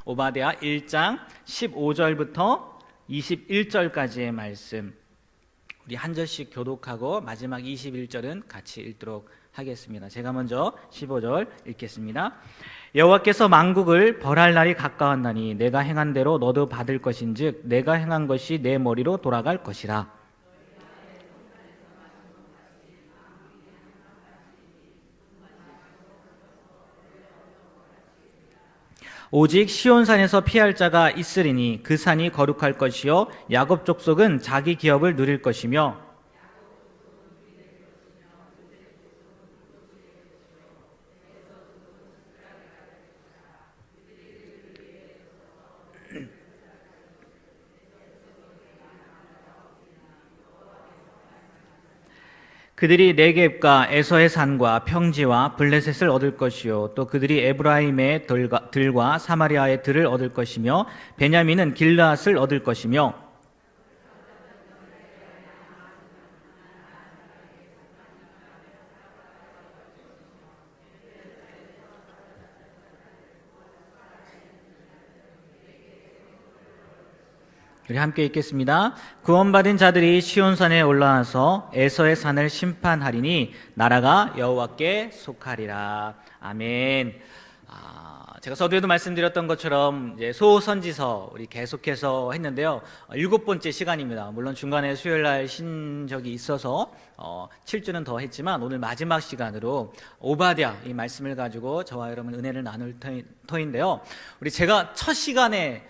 오바댜 1장 15절부터 21절까지의 말씀, 우리 한 절씩 교독하고 마지막 21절은 같이 읽도록 하겠습니다. 제가 먼저 15절 읽겠습니다. 여호와께서 만국을 벌할 날이 가까웠나니 내가 행한 대로 너도 받을 것인즉 내가 행한 것이 내 머리로 돌아갈 것이라. 오직 시온산에서 피할 자가 있으리니 그 산이 거룩할 것이요 야곱 족속은 자기 기업을 누릴 것이며 그들이 네겝과 에서의 산과 평지와 블레셋을 얻을 것이요 또 그들이 에브라임의 들과 사마리아의 들을 얻을 것이며 베냐민은 길르앗을 얻을 것이며 우리 함께 읽겠습니다. 구원받은 자들이 시온산에 올라와서 에서의 산을 심판하리니 나라가 여호와께 속하리라. 아멘. 제가 서두에도 말씀드렸던 것처럼 이제 소선지서 우리 계속해서 했는데요. 7번째 시간입니다. 물론 중간에 수요일날 쉰 적이 있어서 7주는 더 했지만 오늘 마지막 시간으로 오바댜 이 말씀을 가지고 저와 여러분 은혜를 나눌 터인데요. 우리 제가 첫 시간에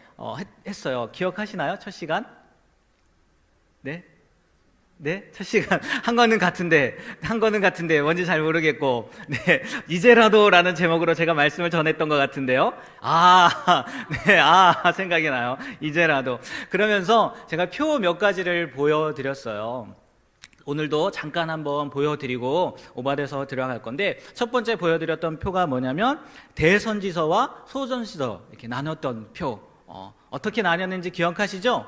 했어요. 기억하시나요? 첫 시간? 네? 네? 첫 시간 한 거는 같은데 뭔지 잘 모르겠고, 네, 이제라도라는 제목으로 제가 말씀을 전했던 것 같은데요. 네, 생각이 나요. 이제라도. 그러면서 제가 표 몇 가지를 보여드렸어요. 오늘도 잠깐 한번 보여드리고 오바댜서 들어갈 건데, 첫 번째 보여드렸던 표가 뭐냐면 대선지서와 소선지서 이렇게 나눴던 표. 어떻게 나뉘었는지 기억하시죠?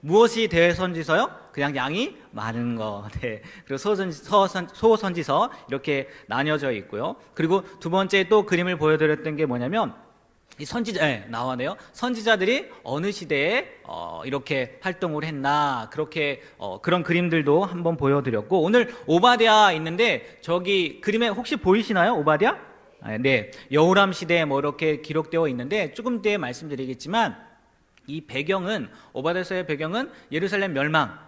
무엇이 대선지서요? 그냥 양이 많은 거. 네. 그리고 소선지서 이렇게 나뉘어져 있고요. 그리고 두 번째 또 그림을 보여드렸던 게 뭐냐면 이 나왔네요. 선지자들이 어느 시대에 이렇게 활동을 했나, 그렇게 그런 그림들도 한번 보여드렸고, 오늘 오바댜 있는데 저기 그림에 혹시 보이시나요? 오바댜? 네, 여호람 시대에 뭐 이렇게 기록되어 있는데 조금 뒤에 말씀드리겠지만 이 배경은, 오바댜서의 배경은 예루살렘 멸망,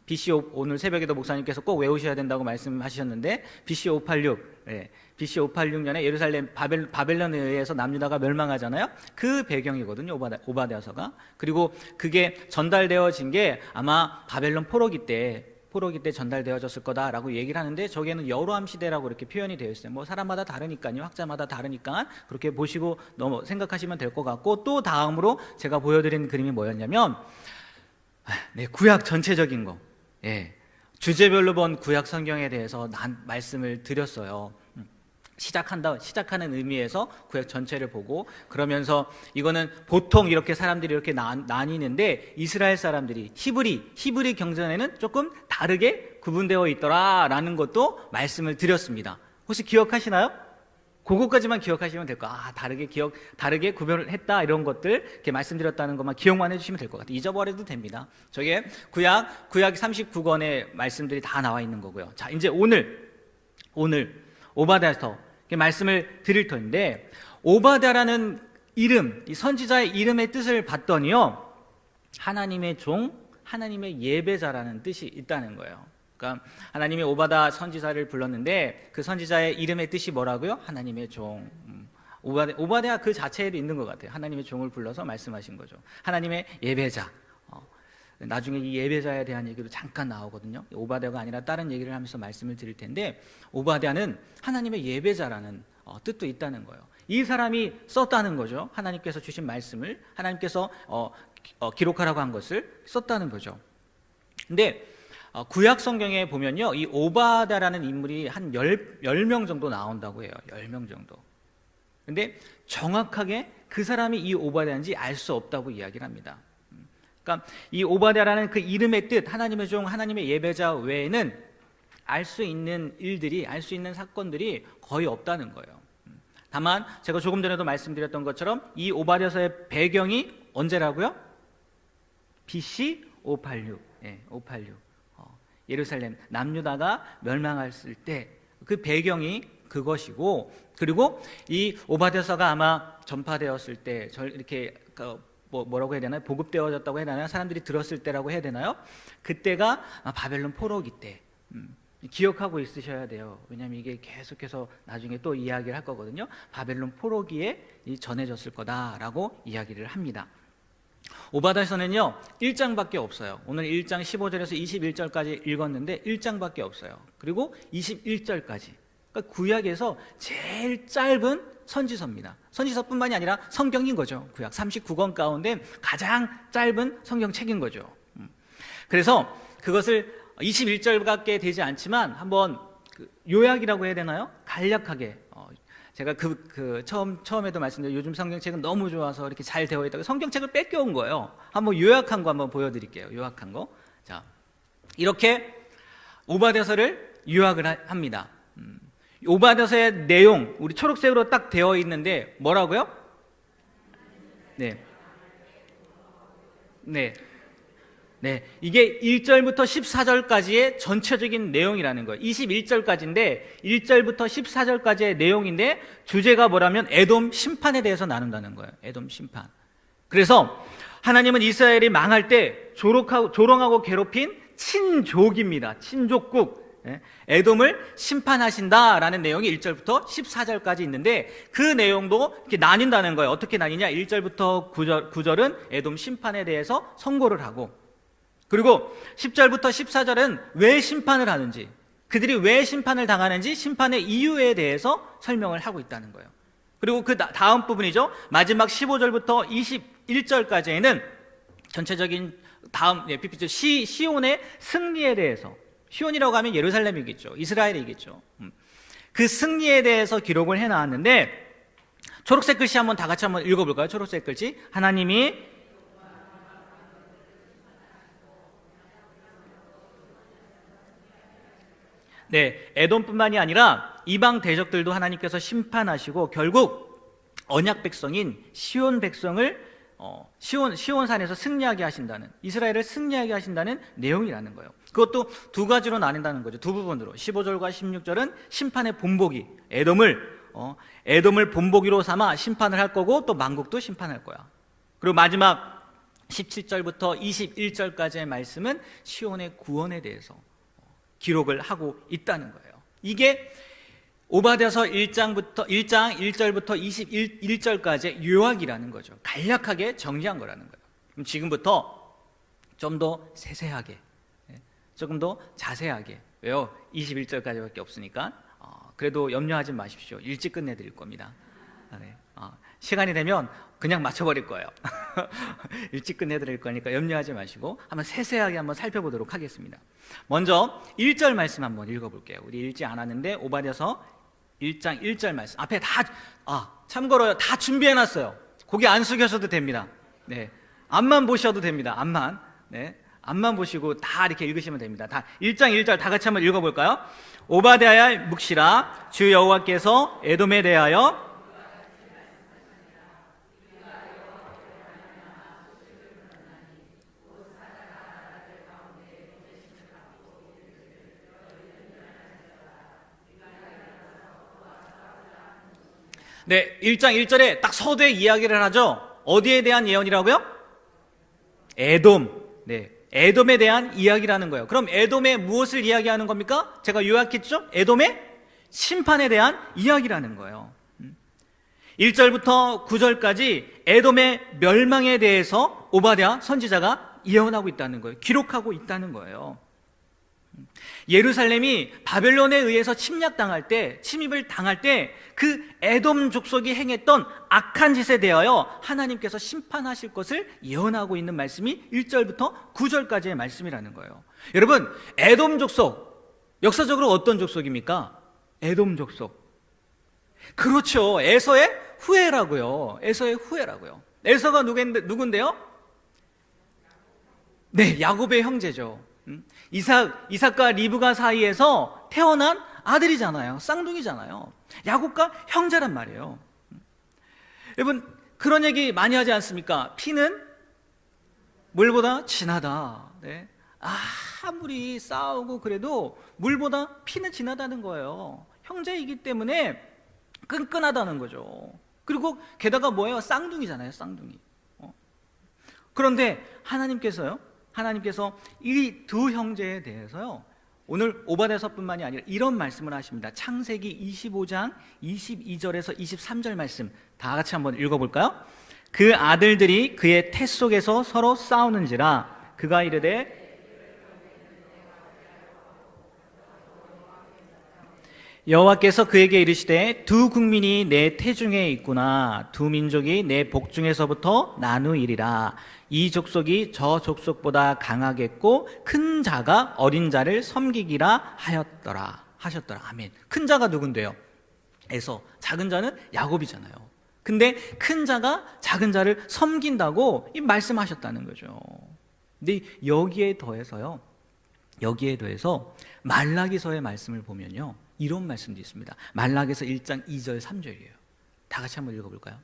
BC 오늘 새벽에도 목사님께서 꼭 외우셔야 된다고 말씀하셨는데 BC 586, BC 586년에 예루살렘 바벨론에 의해서 남유다가 멸망하잖아요. 그 배경이거든요, 오바댜서가. 그리고 그게 전달되어진 게 아마 바벨론 포로기 때 전달되어졌을 거다라고 얘기를 하는데, 저기에는 여로암 시대라고 이렇게 표현이 되어 있어요. 뭐 사람마다 다르니까요, 학자마다 다르니까 그렇게 보시고 생각하시면 될 것 같고, 또 다음으로 제가 보여드린 그림이 뭐였냐면, 네, 구약 전체적인 거, 주제별로 본 구약 성경에 대해서 말씀을 드렸어요. 시작하는 의미에서 구약 전체를 보고, 그러면서 이거는 보통 이렇게 사람들이 이렇게 나뉘는데 이스라엘 사람들이 히브리 경전에는 조금 다르게 구분되어 있더라라는 것도 말씀을 드렸습니다. 혹시 기억하시나요? 그것까지만 기억하시면 될 거예요. 다르게 구별을 했다, 이런 것들 이렇게 말씀드렸다는 것만 기억만 해주시면 될 것 같아요. 잊어버려도 됩니다. 저게 구약 39권의 말씀들이 다 나와 있는 거고요. 자, 이제 오늘 오바댜서 말씀을 드릴 터인데, 오바댜라는 이름, 이 선지자의 이름의 뜻을 봤더니요, 하나님의 종, 하나님의 예배자라는 뜻이 있다는 거예요. 그러니까 하나님이 오바댜 선지자를 불렀는데 그 선지자의 이름의 뜻이 뭐라고요? 하나님의 종. 오바댜 그 자체에도 있는 것 같아요. 하나님의 종을 불러서 말씀하신 거죠. 하나님의 예배자. 나중에 이 예배자에 대한 얘기도 잠깐 나오거든요. 오바댜가 아니라 다른 얘기를 하면서 말씀을 드릴 텐데, 오바댜는 하나님의 예배자라는 뜻도 있다는 거예요. 이 사람이 썼다는 거죠. 하나님께서 주신 말씀을, 하나님께서 기록하라고 한 것을 썼다는 거죠. 근데 구약 성경에 보면요, 이 오바댜라는 인물이 한 10명 정도 나온다고 해요. 10명 정도. 근데 정확하게 그 사람이 이 오바댜인지 알 수 없다고 이야기를 합니다. 그러니까 이 오바댜라는 그 이름의 뜻, 하나님의 종, 하나님의 예배자 외에는 알 수 있는 일들이, 알 수 있는 사건들이 거의 없다는 거예요. 다만 제가 조금 전에도 말씀드렸던 것처럼 이 오바댜서의 배경이 언제라고요? BC 586. 예, 586. 예루살렘 남유다가 멸망했을 때 그 배경이 그것이고, 그리고 이 오바댜서가 아마 전파되었을 때 이렇게 뭐라고 해야 되나요? 보급되어졌다고 해야 되나요? 사람들이 들었을 때라고 해야 되나요? 그때가 바벨론 포로기 때. 기억하고 있으셔야 돼요. 왜냐하면 이게 계속해서 나중에 또 이야기를 할 거거든요. 바벨론 포로기에 전해졌을 거다라고 이야기를 합니다. 오바댜서는요 1장밖에 없어요. 오늘 1장 15절에서 21절까지 읽었는데 1장밖에 없어요. 그리고 21절까지, 그러니까 구약에서 제일 짧은 선지서입니다. 선지서뿐만이 아니라 성경인 거죠. 구약 39권 가운데 가장 짧은 성경책인 거죠. 그래서 그것을 21절밖에 되지 않지만 한번 요약이라고 해야 되나요? 간략하게, 제가 처음에도 말씀드린 요즘 성경책은 너무 좋아서 이렇게 잘 되어 있다고 성경책을 뺏겨온 거예요. 한번 요약한 거 한번 보여드릴게요. 요약한 거. 자, 이렇게 오바댜서를 요약을 합니다. 오바댜서의 내용, 우리 초록색으로 딱 되어 있는데 뭐라고요? 네. 네, 이게 1절부터 14절까지의 전체적인 내용이라는 거예요. 21절까지인데 1절부터 14절까지의 내용인데 주제가 뭐라면 에돔 심판에 대해서 나눈다는 거예요. 에돔 심판. 그래서 하나님은 이스라엘이 망할 때 조롱하고 괴롭힌 친족입니다. 친족국. 에돔을 심판하신다라는 내용이 1절부터 14절까지 있는데 그 내용도 이렇게 나뉜다는 거예요. 어떻게 나뉘냐? 1절부터 9절은 에돔 심판에 대해서 선고를 하고, 그리고 10절부터 14절은 왜 심판을 하는지, 그들이 왜 심판을 당하는지 심판의 이유에 대해서 설명을 하고 있다는 거예요. 그리고 그 다음 부분이죠. 마지막 15절부터 21절까지에는 전체적인 시온의 승리에 대해서, 시온이라고 하면 예루살렘이겠죠. 이스라엘이겠죠. 그 승리에 대해서 기록을 해놨는데, 초록색 글씨 한번 다 같이 한번 읽어볼까요? 초록색 글씨. 하나님이 에돔뿐만이 아니라 이방 대적들도 하나님께서 심판하시고 결국 언약 백성인 시온 백성을 시온산에서 승리하게 하신다는, 이스라엘을 승리하게 하신다는 내용이라는 거예요. 그것도 두 가지로 나뉜다는 거죠. 두 부분으로. 15절과 16절은 심판의 본보기, 에돔을 본보기로 삼아 심판을 할 거고 또 만국도 심판할 거야. 그리고 마지막 17절부터 21절까지의 말씀은 시온의 구원에 대해서 기록을 하고 있다는 거예요. 이게 오바댜서 1장 1절부터 21절까지의 요약이라는 거죠. 간략하게 정리한 거라는 거예요. 그럼 지금부터 좀 더 세세하게, 조금 더 자세하게, 왜요? 21절까지밖에 없으니까. 그래도 염려하지 마십시오. 일찍 끝내드릴 겁니다. 시간이 되면 그냥 맞춰버릴 거예요. 일찍 끝내드릴 거니까 염려하지 마시고 한번 세세하게 한번 살펴보도록 하겠습니다. 먼저 1절 말씀 한번 읽어볼게요. 우리 읽지 않았는데 오바댜서 1장 1절 말씀 앞에 참고로 다 준비해놨어요. 고개 안 숙여서도 됩니다. 네, 앞만 보셔도 됩니다. 앞만 보시고 다 이렇게 읽으시면 됩니다. 다 1장 1절 다 같이 한번 읽어볼까요? 오바댜야 묵시라, 주 여호와께서 에돔에 대하여 네, 1장 1절에 딱 서두에 이야기를 하죠. 어디에 대한 예언이라고요? 에돔. 네, 에돔에 대한 이야기라는 거예요. 그럼 에돔에 무엇을 이야기하는 겁니까? 제가 요약했죠? 에돔의 심판에 대한 이야기라는 거예요. 1절부터 9절까지 에돔의 멸망에 대해서 오바댜 선지자가 예언하고 있다는 거예요. 기록하고 있다는 거예요. 예루살렘이 바벨론에 의해서 침입을 당할 때 그 에돔 족속이 행했던 악한 짓에 대하여 하나님께서 심판하실 것을 예언하고 있는 말씀이 1절부터 9절까지의 말씀이라는 거예요. 여러분, 에돔 족속, 역사적으로 어떤 족속입니까? 에돔 족속. 그렇죠. 에서의 후예라고요. 에서의 후예라고요. 에서가 누군데요? 네, 야곱의 형제죠. 이삭과 리브가 사이에서 태어난 아들이잖아요. 쌍둥이잖아요. 야곱과 형제란 말이에요. 여러분, 그런 얘기 많이 하지 않습니까? 피는 물보다 진하다. 네. 아무리 싸우고 그래도 물보다 피는 진하다는 거예요. 형제이기 때문에 끈끈하다는 거죠. 그리고 게다가 뭐예요? 쌍둥이잖아요. 쌍둥이. 그런데 하나님께서 이 두 형제에 대해서요, 오늘 오바댜서뿐만이 아니라 이런 말씀을 하십니다. 창세기 25장 22절에서 23절 말씀 다 같이 한번 읽어볼까요? 그 아들들이 그의 태 속에서 서로 싸우는지라 그가 이르되 여호와께서 그에게 이르시되 두 국민이 내 태중에 있구나. 두 민족이 내 복중에서부터 나누이리라. 이 족속이 저 족속보다 강하겠고 큰 자가 어린 자를 섬기기라 하셨더라. 아멘. 큰 자가 누군데요? 에서. 작은 자는 야곱이잖아요. 근데 큰 자가 작은 자를 섬긴다고 이 말씀하셨다는 거죠. 근데 여기에 더해서 말라기서의 말씀을 보면요, 이런 말씀도 있습니다. 말라기서 1장 2절 3절이에요. 다 같이 한번 읽어볼까요?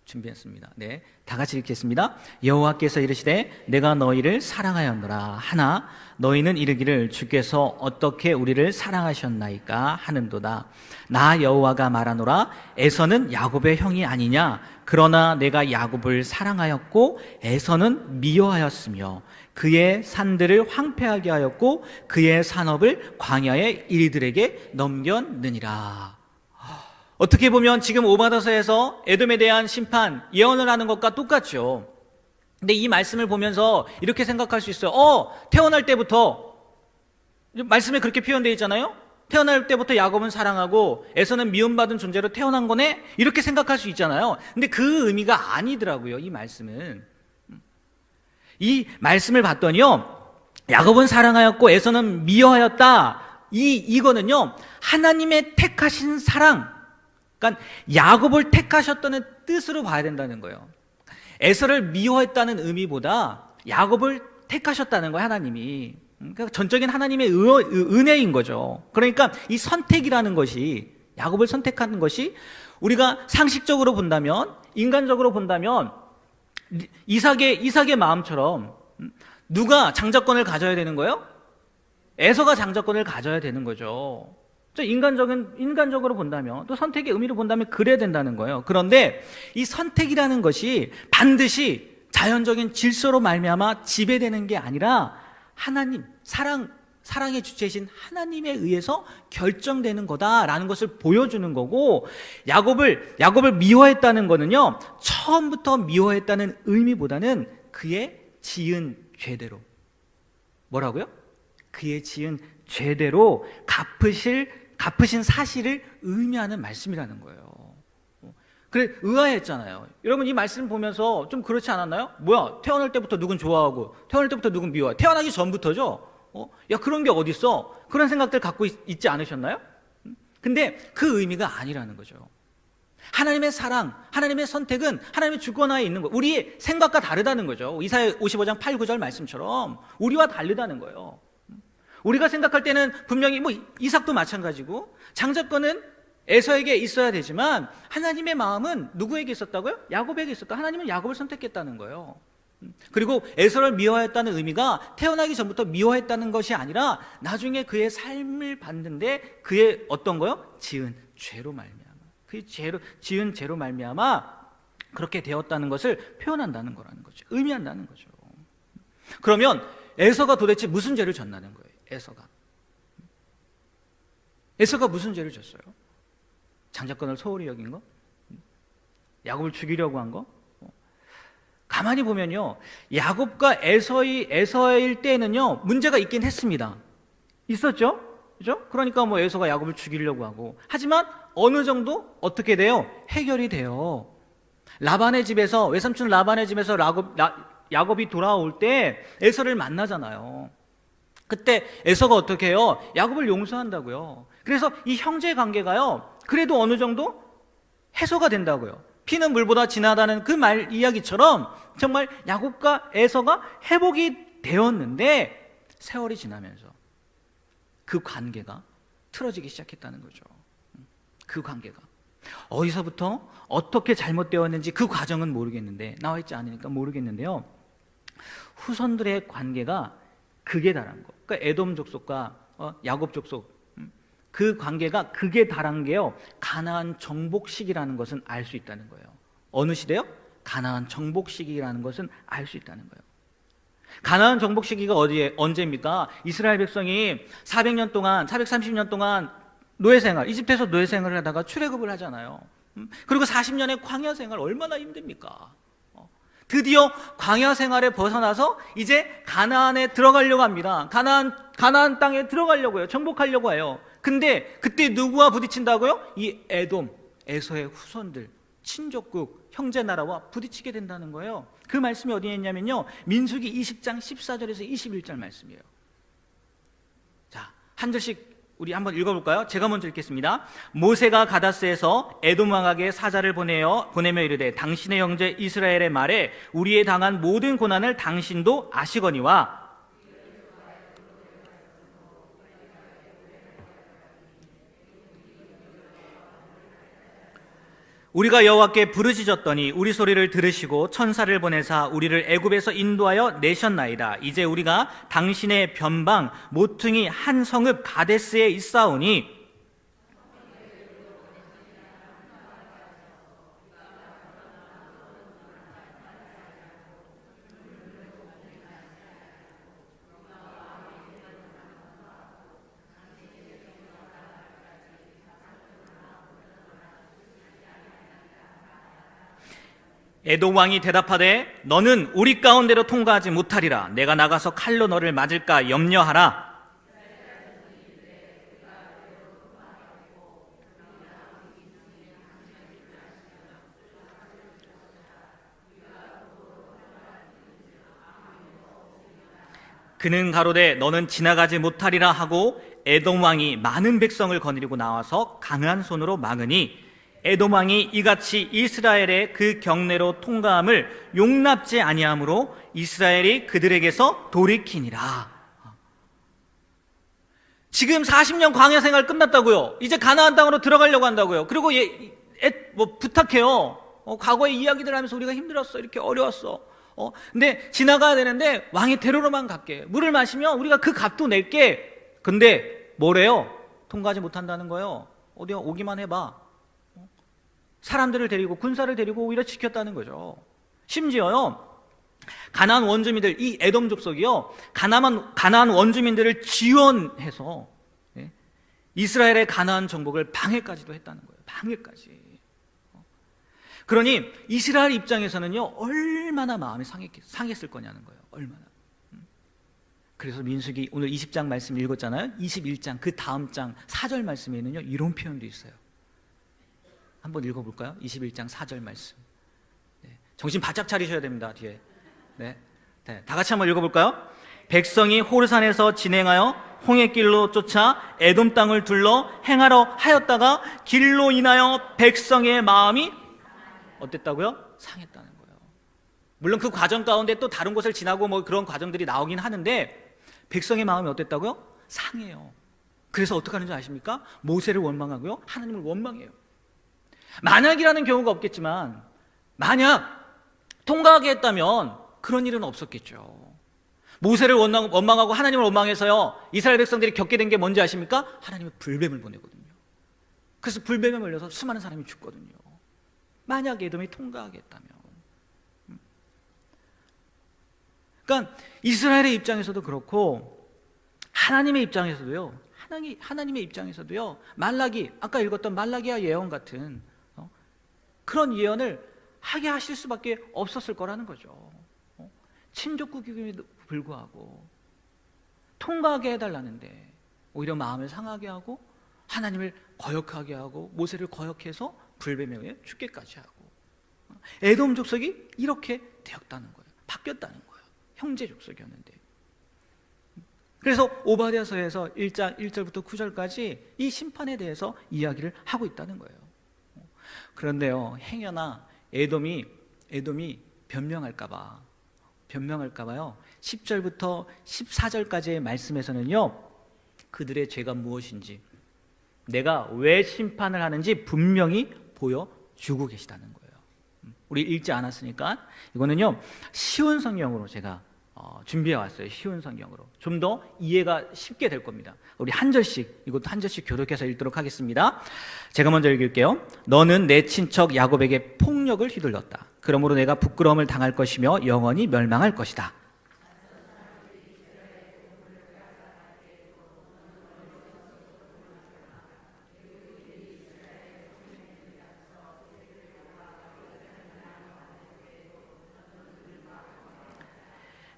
준비했습니다. 네, 다 같이 읽겠습니다. 여호와께서 이르시되 내가 너희를 사랑하였노라 하나 너희는 이르기를 주께서 어떻게 우리를 사랑하셨나이까 하는도다. 나 여호와가 말하노라 에서는 야곱의 형이 아니냐. 그러나 내가 야곱을 사랑하였고 에서는 미워하였으며 그의 산들을 황폐하게 하였고 그의 산업을 광야의 이들에게 넘겼느니라. 어떻게 보면 지금 오바댜서에서 에돔에 대한 심판 예언을 하는 것과 똑같죠. 근데 이 말씀을 보면서 이렇게 생각할 수 있어요. 태어날 때부터 말씀에 그렇게 표현되어 있잖아요. 태어날 때부터 야곱은 사랑하고 에서는 미움받은 존재로 태어난 거네? 이렇게 생각할 수 있잖아요. 근데 그 의미가 아니더라고요. 이 말씀은. 이 말씀을 봤더니요, 야곱은 사랑하였고 에서는 미워하였다. 이거는요, 하나님의 택하신 사랑, 그러니까 야곱을 택하셨다는 뜻으로 봐야 된다는 거예요. 에서를 미워했다는 의미보다 야곱을 택하셨다는 거예요, 하나님이. 그러니까 전적인 하나님의 은혜인 거죠. 그러니까 이 선택이라는 것이, 야곱을 선택하는 것이 우리가 상식적으로 본다면, 인간적으로 본다면 이삭의 마음처럼 누가 장자권을 가져야 되는 거예요? 에서가 장자권을 가져야 되는 거죠. 인간적으로 본다면, 또 선택의 의미로 본다면 그래야 된다는 거예요. 그런데 이 선택이라는 것이 반드시 자연적인 질서로 말미암아 지배되는 게 아니라 하나님, 사랑의 주체이신 하나님에 의해서 결정되는 거다라는 것을 보여주는 거고, 야곱을 미워했다는 거는요, 처음부터 미워했다는 의미보다는 그의 지은 죄대로, 뭐라고요? 그의 지은 죄대로 갚으신 사실을 의미하는 말씀이라는 거예요. 그래, 의아했잖아요. 여러분, 이 말씀 보면서 좀 그렇지 않았나요? 뭐야, 태어날 때부터 누군 좋아하고 태어날 때부터 누군 미워해. 태어나기 전부터죠. 야, 그런 게 어딨어? 그런 생각들 갖고 있지 않으셨나요? 근데 그 의미가 아니라는 거죠. 하나님의 사랑, 하나님의 선택은 하나님의 주권하에 있는 거예요. 우리의 생각과 다르다는 거죠. 이사야 55장 8, 9절 말씀처럼 우리와 다르다는 거예요. 우리가 생각할 때는 분명히 이삭도 마찬가지고 장자권은 에서에게 있어야 되지만 하나님의 마음은 누구에게 있었다고요? 야곱에게 있었다. 하나님은 야곱을 선택했다는 거예요. 그리고 에서를 미워했다는 의미가 태어나기 전부터 미워했다는 것이 아니라 나중에 그의 삶을 봤는데 그의 어떤 거요? 지은 죄로 말미암아. 지은 죄로 말미암아 그렇게 되었다는 것을 표현한다는 거라는 거죠. 의미한다는 거죠. 그러면 에서가 도대체 무슨 죄를 졌나는 거예요? 에서가 무슨 죄를 졌어요? 장자권을 소홀히 여긴 거? 야곱을 죽이려고 한 거? 가만히 보면요, 야곱과 에서일 때는요 문제가 있긴 했습니다. 있었죠? 그죠? 그러니까 에서가 야곱을 죽이려고 하고, 하지만 어느 정도 어떻게 돼요? 해결이 돼요. 외삼촌 라반의 집에서 야곱이 돌아올 때 에서를 만나잖아요. 그때 에서가 어떻게 해요? 야곱을 용서한다고요. 그래서 이 형제 관계가요, 그래도 어느 정도 해소가 된다고요. 피는 물보다 진하다는 그 말 이야기처럼 정말 야곱과 에서가 회복이 되었는데, 세월이 지나면서 그 관계가 틀어지기 시작했다는 거죠. 그 관계가 어디서부터 어떻게 잘못되었는지 그 과정은 모르겠는데, 나와 있지 않으니까 모르겠는데요, 후손들의 관계가 극에 달한 거, 그러니까 에돔 족속과 야곱 족속, 그 관계가 극에 달한 게요, 가나안 정복 시기라는 것은 알 수 있다는 거예요. 어느 시대요? 가나안 정복 시기라는 것은 알 수 있다는 거예요. 가나안 정복 시기가 언제입니까? 이스라엘 백성이 400년 동안, 430년 동안 노예생활, 이집트에서 노예생활을 하다가 출애굽을 하잖아요. 그리고 40년의 광야 생활 얼마나 힘듭니까? 드디어 광야 생활에 벗어나서 이제 가나안에 들어가려고 합니다. 가나안 땅에 들어가려고 해요. 정복하려고 해요. 근데 그때 누구와 부딪힌다고요? 이 에돔, 에서의 후손들, 친족국, 형제 나라와 부딪히게 된다는 거예요. 그 말씀이 어디에 있냐면요, 민수기 20장 14절에서 21절 말씀이에요. 자, 한 절씩 우리 한번 읽어볼까요? 제가 먼저 읽겠습니다. 모세가 가다스에서 에돔 왕에게 사자를 보내며 이르되, 당신의 형제 이스라엘의 말에 우리에 당한 모든 고난을 당신도 아시거니와, 우리가 여호와께 부르짖었더니 우리 소리를 들으시고 천사를 보내사 우리를 애굽에서 인도하여 내셨나이다. 이제 우리가 당신의 변방 모퉁이 한 성읍 가데스에 있사오니, 에돔 왕이 대답하되, 너는 우리 가운데로 통과하지 못하리라. 내가 나가서 칼로 너를 맞을까 염려하라. 그는 가로되, 너는 지나가지 못하리라 하고 에돔 왕이 많은 백성을 거느리고 나와서 강한 손으로 막으니, 에돔 왕이 이같이 이스라엘의 그 경내로 통과함을 용납지 아니하므로 이스라엘이 그들에게서 돌이키니라. 지금 40년 광야 생활 끝났다고요. 이제 가나안 땅으로 들어가려고 한다고요. 그리고 부탁해요. 과거의 이야기들 하면서 우리가 힘들었어, 이렇게 어려웠어. 근데 지나가야 되는데 왕이 데려로만 갈게. 물을 마시면 우리가 그 값도 낼게. 근데 뭐래요? 통과하지 못한다는 거예요. 어디 오기만 해봐. 사람들을 데리고, 군사를 데리고 오히려 지켰다는 거죠. 심지어요, 가나안 원주민들, 이 에돔 족속이요, 가나안 원주민들을 지원해서 이스라엘의 가나안 정복을 방해까지도 했다는 거예요. 방해까지. 그러니 이스라엘 입장에서는요, 얼마나 마음이 상했을 거냐는 거예요. 얼마나. 그래서 민수기 오늘 20장 말씀 읽었잖아요. 21장 그 다음 장 4절 말씀에는요, 이런 표현도 있어요. 한번 읽어볼까요? 21장 4절 말씀. 정신 바짝 차리셔야 됩니다, 뒤에. 다 같이 한번 읽어볼까요? 백성이 호르산에서 진행하여 홍해길로 쫓아 에돔 땅을 둘러 행하러 하였다가 길로 인하여 백성의 마음이 어땠다고요? 상했다는 거예요. 물론 그 과정 가운데 또 다른 곳을 지나고 뭐 그런 과정들이 나오긴 하는데, 백성의 마음이 어땠다고요? 상해요. 그래서 어떻게 하는지 아십니까? 모세를 원망하고요, 하나님을 원망해요. 만약이라는 경우가 없겠지만, 만약 통과하게 했다면 그런 일은 없었겠죠. 모세를 원망하고 하나님을 원망해서요, 이스라엘 백성들이 겪게 된 게 뭔지 아십니까? 하나님의 불뱀을 보내거든요. 그래서 불뱀에 걸려서 수많은 사람이 죽거든요. 만약 에돔이 통과하게 했다면. 그러니까 이스라엘의 입장에서도 그렇고 하나님의 입장에서도요, 하나님의 입장에서도요, 말라기, 아까 읽었던 말라기야 예언 같은 그런 예언을 하게 하실 수밖에 없었을 거라는 거죠. 친족국임에도 불구하고 통과하게 해달라는데 오히려 마음을 상하게 하고 하나님을 거역하게 하고 모세를 거역해서 불뱀에 의해 죽게까지 하고, 에돔 족속이 이렇게 되었다는 거예요. 바뀌었다는 거예요. 형제 족속이었는데. 그래서 오바댜서에서 1장 1절부터 9절까지 이 심판에 대해서 이야기를 하고 있다는 거예요. 그런데요, 행여나 에돔이 변명할까봐요. 10절부터 14절까지의 말씀에서는요, 그들의 죄가 무엇인지, 내가 왜 심판을 하는지 분명히 보여주고 계시다는 거예요. 우리 읽지 않았으니까 이거는요 쉬운 성경으로 제가 준비해 왔어요. 쉬운 성경으로 좀 더 이해가 쉽게 될 겁니다. 우리 한 절씩, 이것도 한 절씩 교독해서 읽도록 하겠습니다. 제가 먼저 읽을게요. 너는 내 친척 야곱에게 폭력을 휘둘렀다. 그러므로 내가 부끄러움을 당할 것이며 영원히 멸망할 것이다.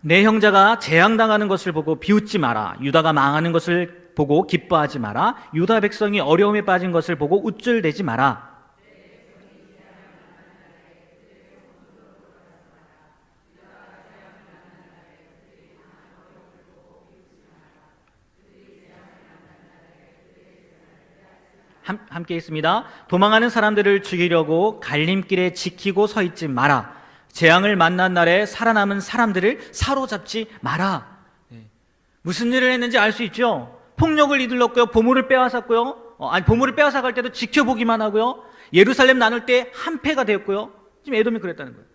내 형제가 재앙당하는 것을 보고 비웃지 마라. 유다가 망하는 것을 보고 기뻐하지 마라. 유다 백성이 어려움에 빠진 것을 보고 우쭐대지 마라. 함께 있습니다. 도망하는 사람들을 죽이려고 갈림길에 지키고 서 있지 마라. 재앙을 만난 날에 살아남은 사람들을 사로잡지 마라. 무슨 일을 했는지 알 수 있죠? 폭력을 이들렀고요. 보물을 빼앗았고요. 보물을 빼앗아갈 때도 지켜보기만 하고요. 예루살렘 나눌 때 한패가 되었고요. 지금 에돔이 그랬다는 거예요.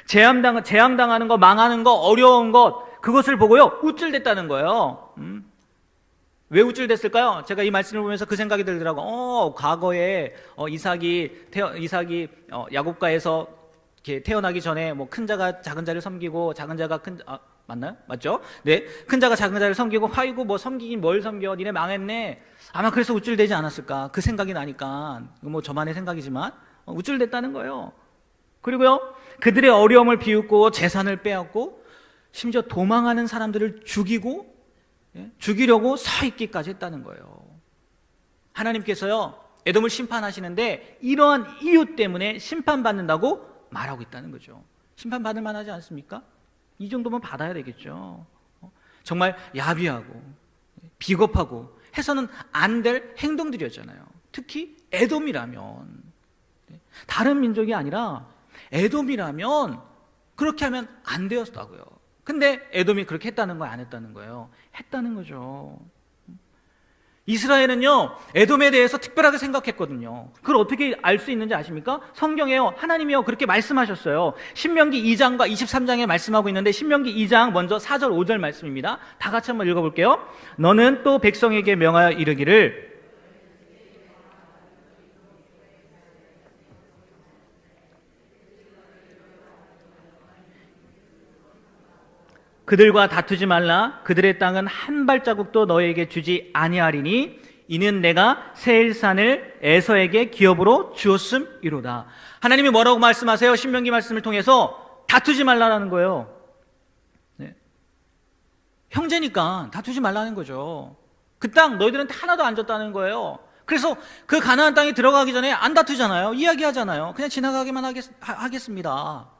재앙당하는 거, 망하는 거, 어려운 것, 그것을 보고요. 우쭐댔다는 거예요. 왜 우쭐댔을까요? 제가 이 말씀을 보면서 그 생각이 들더라고요. 과거에 이삭이 야곱가에서 이렇게 태어나기 전에 뭐 큰 자가 작은 자를 섬기고 작은 자가 맞나요? 맞죠? 네, 큰 자가 작은 자를 섬기고 아이고 뭐 섬기긴 뭘 섬겨, 니네 망했네. 아마 그래서 우쭐대지 않았을까? 그 생각이 나니까 뭐 저만의 생각이지만 우쭐댔다는 거예요. 그리고요, 그들의 어려움을 비웃고 재산을 빼앗고 심지어 도망하는 사람들을 죽이려고 서 있기까지 했다는 거예요. 하나님께서요 에돔을 심판하시는데 이러한 이유 때문에 심판받는다고 말하고 있다는 거죠. 심판받을 만하지 않습니까? 이 정도면 받아야 되겠죠. 정말 야비하고 비겁하고 해서는 안 될 행동들이었잖아요. 특히 에돔이라면, 다른 민족이 아니라 에돔이라면 그렇게 하면 안 되었다고요. 근데 에돔이 그렇게 했다는 거예요? 안 했다는 거예요? 했다는 거죠. 이스라엘은요 에돔에 대해서 특별하게 생각했거든요. 그걸 어떻게 알 수 있는지 아십니까? 성경에요 하나님이요 그렇게 말씀하셨어요. 신명기 2장과 23장에 말씀하고 있는데 신명기 2장 먼저 4절 5절 말씀입니다. 다 같이 한번 읽어볼게요. 너는 또 백성에게 명하여 이르기를 그들과 다투지 말라. 그들의 땅은 한 발자국도 너에게 주지 아니하리니 이는 내가 세일산을 에서에게 기업으로 주었음이로다. 하나님이 뭐라고 말씀하세요? 신명기 말씀을 통해서 다투지 말라는 거예요. 네. 형제니까 다투지 말라는 거죠. 그 땅 너희들한테 하나도 안 줬다는 거예요. 그래서 그 가나안 땅에 들어가기 전에 안 다투잖아요. 이야기하잖아요. 그냥 지나가기만 하겠습니다.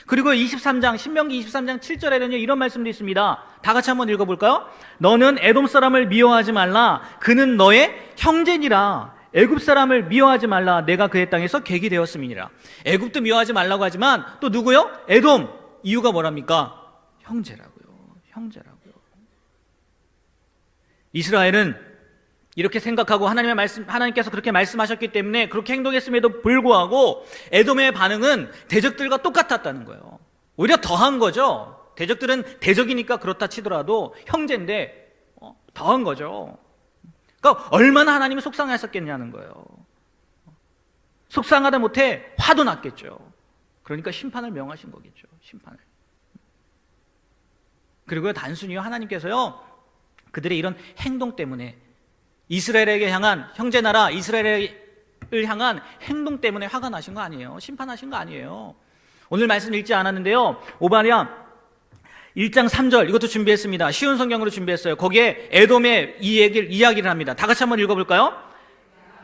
그리고 23장 신명기 23장 7절에는요 이런 말씀도 있습니다. 다 같이 한번 읽어볼까요? 너는 에돔 사람을 미워하지 말라. 그는 너의 형제니라. 애굽 사람을 미워하지 말라. 내가 그의 땅에서 객이 되었음이니라. 애굽도 미워하지 말라고 하지만 또 누구요? 에돔. 이유가 뭐랍니까? 형제라고요. 형제라고요. 이스라엘은 이렇게 생각하고 하나님께서 그렇게 말씀하셨기 때문에 그렇게 행동했음에도 불구하고 에돔의 반응은 대적들과 똑같았다는 거예요. 오히려 더한 거죠. 대적들은 대적이니까 그렇다 치더라도 형제인데 더한 거죠. 그러니까 얼마나 하나님이 속상하셨겠냐는 거예요. 속상하다 못해 화도 났겠죠. 그러니까 심판을 명하신 거겠죠. 심판을. 그리고 단순히요 하나님께서요 그들의 이런 행동 때문에 이스라엘에게 향한 형제나라 이스라엘을 향한 행동 때문에 화가 나신 거 아니에요. 심판하신 거 아니에요. 오늘 말씀 읽지 않았는데요. 오바댜 1장 3절 이것도 준비했습니다. 쉬운 성경으로 준비했어요. 거기에 에돔의 이야기를 합니다. 다 같이 한번 읽어볼까요?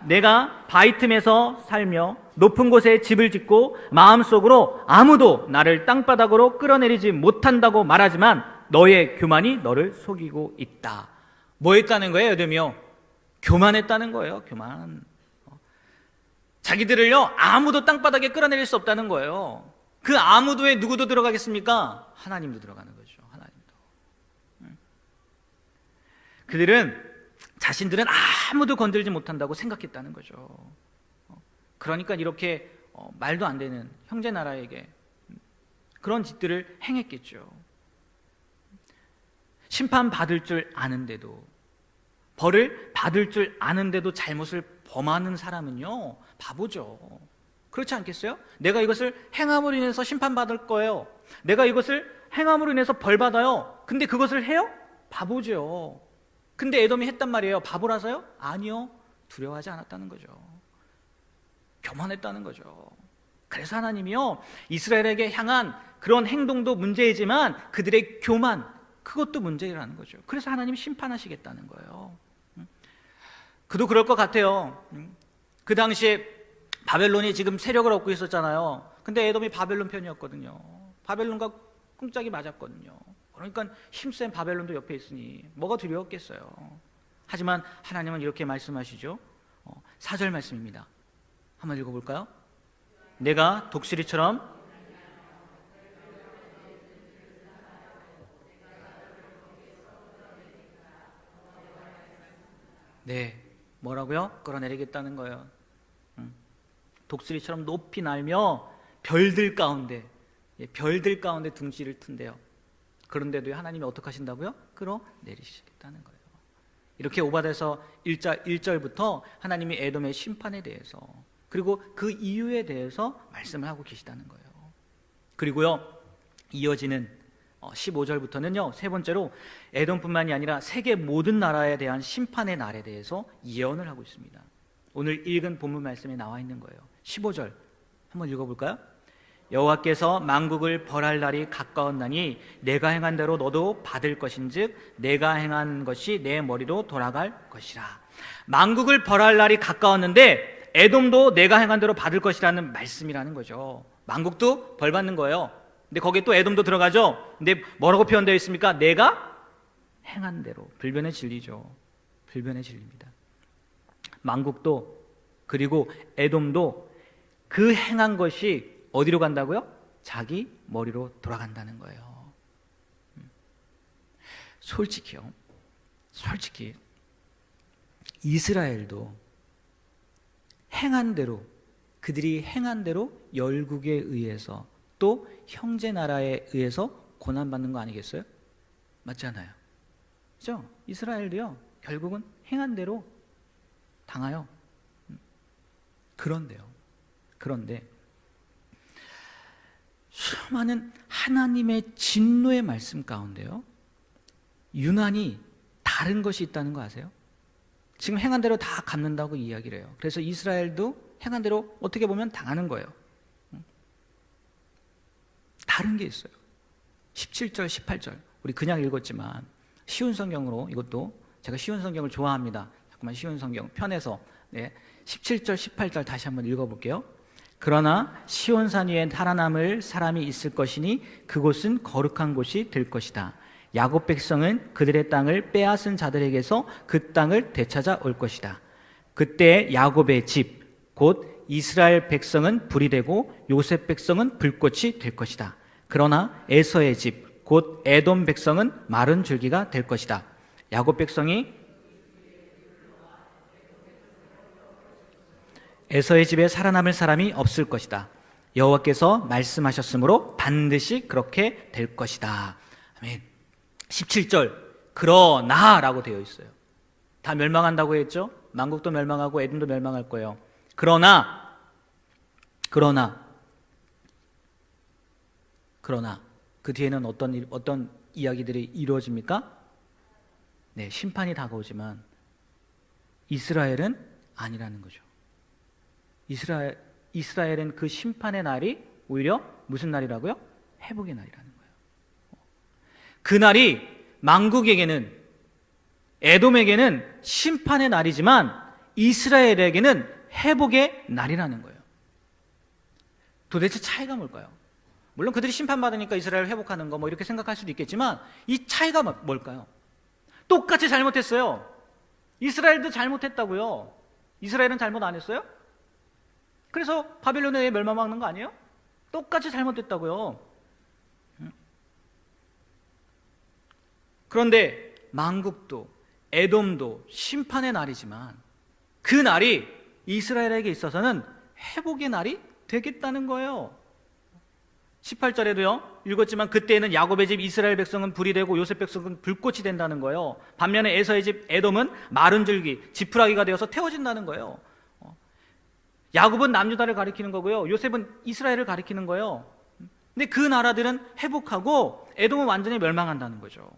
내가 바위 틈에서 살며 높은 곳에 집을 짓고 마음속으로 아무도 나를 땅바닥으로 끌어내리지 못한다고 말하지만 너의 교만이 너를 속이고 있다. 뭐 했다는 거예요, 에돔이요? 교만했다는 거예요. 교만. 자기들을요 아무도 땅바닥에 끌어내릴 수 없다는 거예요. 그 아무도에 누구도 들어가겠습니까? 하나님도 들어가는 거죠. 하나님도. 그들은 자신들은 아무도 건들지 못한다고 생각했다는 거죠. 그러니까 이렇게 말도 안 되는 형제 나라에게 그런 짓들을 행했겠죠. 심판받을 줄 아는데도, 벌을 받을 줄 아는데도 잘못을 범하는 사람은요, 바보죠. 그렇지 않겠어요? 내가 이것을 행함으로 인해서 심판받을 거예요. 내가 이것을 행함으로 인해서 벌 받아요. 근데 그것을 해요? 바보죠. 근데 에돔이 했단 말이에요. 바보라서요? 아니요. 두려워하지 않았다는 거죠. 교만했다는 거죠. 그래서 하나님이요, 이스라엘에게 향한 그런 행동도 문제이지만 그들의 교만, 그것도 문제라는 거죠. 그래서 하나님이 심판하시겠다는 거예요. 그도 그럴 것 같아요. 그 당시에 바벨론이 지금 세력을 얻고 있었잖아요. 근데 에돔이 바벨론 편이었거든요. 바벨론과 꿍짝이 맞았거든요. 그러니까 힘센 바벨론도 옆에 있으니 뭐가 두려웠겠어요. 하지만 하나님은 이렇게 말씀하시죠. 4절 말씀입니다. 한번 읽어볼까요? 내가 독수리처럼 네, 뭐라고요? 끌어내리겠다는 거예요. 독수리처럼 높이 날며 별들 가운데 둥지를 튼대요. 그런데도 하나님이 어떻게 하신다고요? 끌어내리시겠다는 거예요. 이렇게 오바돼서 1절부터 하나님이 에돔의 심판에 대해서, 그리고 그 이유에 대해서 말씀을 하고 계시다는 거예요. 그리고요, 이어지는 15절부터는요, 세 번째로 에돔뿐만이 아니라 세계 모든 나라에 대한 심판의 날에 대해서 예언을 하고 있습니다. 오늘 읽은 본문 말씀에 나와 있는 거예요. 15절 한번 읽어볼까요? 여호와께서 만국을 벌할 날이 가까웠나니 내가 행한 대로 너도 받을 것인즉 내가 행한 것이 내 머리로 돌아갈 것이라. 만국을 벌할 날이 가까웠는데 에돔도 내가 행한 대로 받을 것이라는 말씀이라는 거죠. 만국도 벌 받는 거예요. 근데 거기에 또 에돔도 들어가죠. 근데 뭐라고 표현되어 있습니까? 내가 행한 대로. 불변의 진리죠. 불변의 진리입니다. 만국도, 그리고 에돔도 그 행한 것이 어디로 간다고요? 자기 머리로 돌아간다는 거예요. 솔직히 이스라엘도 행한 대로, 그들이 행한 대로 열국에 의해서 또 형제 나라에 의해서 고난받는 거 아니겠어요? 맞지 않아요? 그죠? 이스라엘도요, 결국은 행한 대로 당해요. 그런데 수많은 하나님의 진노의 말씀 가운데요, 유난히 다른 것이 있다는 거 아세요? 지금 행한 대로 다 갚는다고 이야기를 해요. 그래서 이스라엘도 행한 대로 어떻게 보면 당하는 거예요. 다른 게 있어요. 17절, 18절 우리 그냥 읽었지만 쉬운 성경으로, 이것도 제가 쉬운 성경을 좋아합니다. 자꾸만 쉬운 성경 편해서 17절, 18절 다시 한번 읽어볼게요. 그러나 시온산 위에 살아남을 사람이 있을 것이니 그곳은 거룩한 곳이 될 것이다. 야곱 백성은 그들의 땅을 빼앗은 자들에게서 그 땅을 되찾아 올 것이다. 그때 야곱의 집 곧 이스라엘 백성은 불이 되고 요셉 백성은 불꽃이 될 것이다. 그러나 에서의 집 곧 에돔 백성은 마른 줄기가 될 것이다. 야곱 백성이 에서의 집에 살아남을 사람이 없을 것이다. 여호와께서 말씀하셨으므로 반드시 그렇게 될 것이다. 아멘. 17절 그러나 라고 되어 있어요. 다 멸망한다고 했죠? 만국도 멸망하고 에돔도 멸망할 거예요. 그러나 그 뒤에는 어떤 이야기들이 이루어집니까? 네, 심판이 다가오지만 이스라엘은 아니라는 거죠. 이스라엘은 그 심판의 날이 오히려 무슨 날이라고요? 회복의 날이라는 거예요. 그 날이 만국에게는, 에돔에게는 심판의 날이지만 이스라엘에게는 회복의 날이라는 거예요. 도대체 차이가 뭘까요? 물론 그들이 심판받으니까 이스라엘을 회복하는 거 이렇게 생각할 수도 있겠지만 이 차이가 뭘까요? 똑같이 잘못했어요. 이스라엘도 잘못했다고요. 이스라엘은 잘못 안 했어요? 그래서 바벨론에 멸망하는 거 아니에요? 똑같이 잘못했다고요. 그런데 만국도 에돔도 심판의 날이지만 그 날이 이스라엘에게 있어서는 회복의 날이 되겠다는 거예요. 18절에도요 읽었지만 그때에는 야곱의 집 이스라엘 백성은 불이 되고 요셉 백성은 불꽃이 된다는 거예요. 반면에 에서의 집 에돔은 마른 줄기 지푸라기가 되어서 태워진다는 거예요. 야곱은 남유다를 가리키는 거고요, 요셉은 이스라엘을 가리키는 거예요. 근데 그 나라들은 회복하고 에돔은 완전히 멸망한다는 거죠.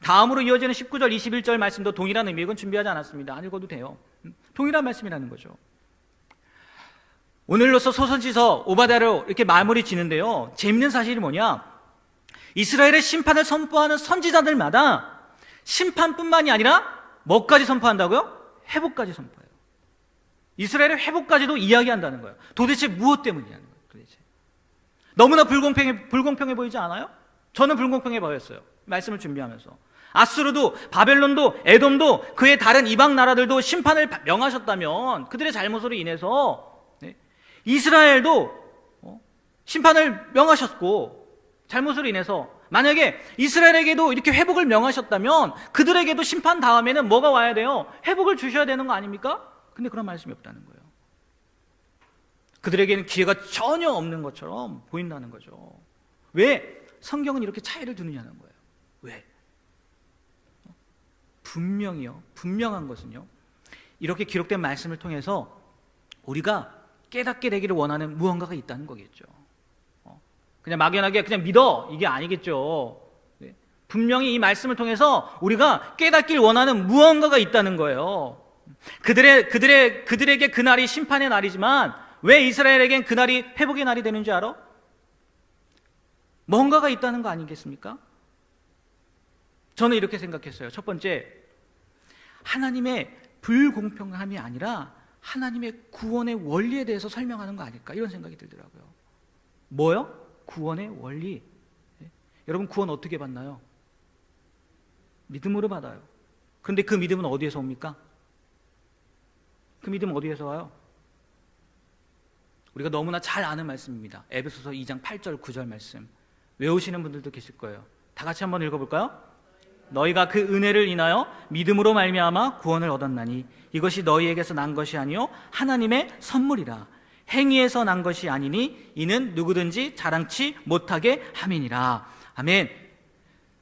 다음으로 이어지는 19절 21절 말씀도 동일한 의미, 이건 준비하지 않았습니다. 안 읽어도 돼요. 동일한 말씀이라는 거죠. 오늘로서 소선지서 오바댜로 이렇게 마무리 지는데요, 재밌는 사실이 뭐냐, 이스라엘의 심판을 선포하는 선지자들마다 심판뿐만이 아니라 뭐까지 선포한다고요? 회복까지 선포해요. 이스라엘의 회복까지도 이야기한다는 거예요. 도대체 무엇 때문이냐는 거예요. 도대체 너무나 불공평해 보이지 않아요? 저는 불공평해 보였어요, 말씀을 준비하면서. 아수르도 바벨론도 에돔도 그의 다른 이방 나라들도 심판을 명하셨다면 그들의 잘못으로 인해서 이스라엘도 심판을 명하셨고, 잘못으로 인해서 만약에 이스라엘에게도 이렇게 회복을 명하셨다면 그들에게도 심판 다음에는 뭐가 와야 돼요? 회복을 주셔야 되는 거 아닙니까? 근데 그런 말씀이 없다는 거예요. 그들에게는 기회가 전혀 없는 것처럼 보인다는 거죠. 왜 성경은 이렇게 차이를 두느냐는 거예요. 왜? 분명한 것은요, 이렇게 기록된 말씀을 통해서 우리가 깨닫게 되기를 원하는 무언가가 있다는 거겠죠. 그냥 막연하게 그냥 믿어, 이게 아니겠죠. 분명히 이 말씀을 통해서 우리가 깨닫길 원하는 무언가가 있다는 거예요. 그들에게 그날이 심판의 날이지만 왜 이스라엘에겐 그날이 회복의 날이 되는 줄 알아? 뭔가가 있다는 거 아니겠습니까? 저는 이렇게 생각했어요. 첫 번째, 하나님의 불공평함이 아니라 하나님의 구원의 원리에 대해서 설명하는 거 아닐까, 이런 생각이 들더라고요. 뭐요? 구원의 원리. 여러분, 구원 어떻게 받나요? 믿음으로 받아요. 그런데 그 믿음은 어디에서 옵니까? 그 믿음은 어디에서 와요? 우리가 너무나 잘 아는 말씀입니다. 에베소서 2장 8절 9절 말씀 외우시는 분들도 계실 거예요. 다 같이 한번 읽어볼까요? 너희가 그 은혜를 인하여 믿음으로 말미암아 구원을 얻었나니 이것이 너희에게서 난 것이 아니요 하나님의 선물이라. 행위에서 난 것이 아니니 이는 누구든지 자랑치 못하게 함이니라. 아멘.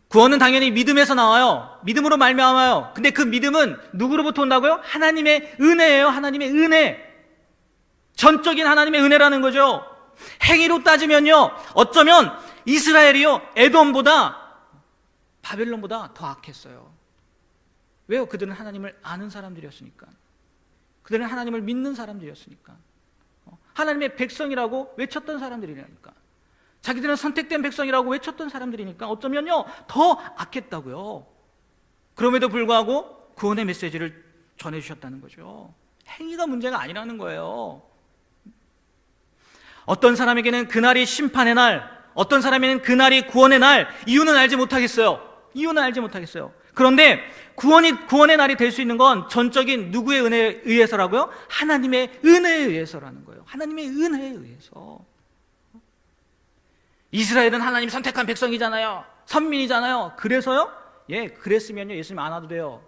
구원은 당연히 믿음에서 나와요. 믿음으로 말미암아요. 근데 그 믿음은 누구로부터 온다고요? 하나님의 은혜예요. 하나님의 은혜. 전적인 하나님의 은혜라는 거죠. 행위로 따지면요, 어쩌면 이스라엘이요 에돔보다 바벨론보다 더 악했어요. 왜요? 그들은 하나님을 아는 사람들이었으니까. 그들은 하나님을 믿는 사람들이었으니까. 하나님의 백성이라고 외쳤던 사람들이라니까. 자기들은 선택된 백성이라고 외쳤던 사람들이니까 어쩌면요 더 악했다고요. 그럼에도 불구하고 구원의 메시지를 전해주셨다는 거죠. 행위가 문제가 아니라는 거예요. 어떤 사람에게는 그날이 심판의 날, 어떤 사람에게는 그날이 구원의 날, 이유는 알지 못하겠어요. 이유는 알지 못하겠어요. 그런데 구원의 날이 될 수 있는 건 전적인 누구의 은혜에 의해서라고요? 하나님의 은혜에 의해서라는 거예요. 하나님의 은혜에 의해서. 이스라엘은 하나님 선택한 백성이잖아요. 선민이잖아요. 그래서요? 예, 그랬으면요 예수님 안 와도 돼요.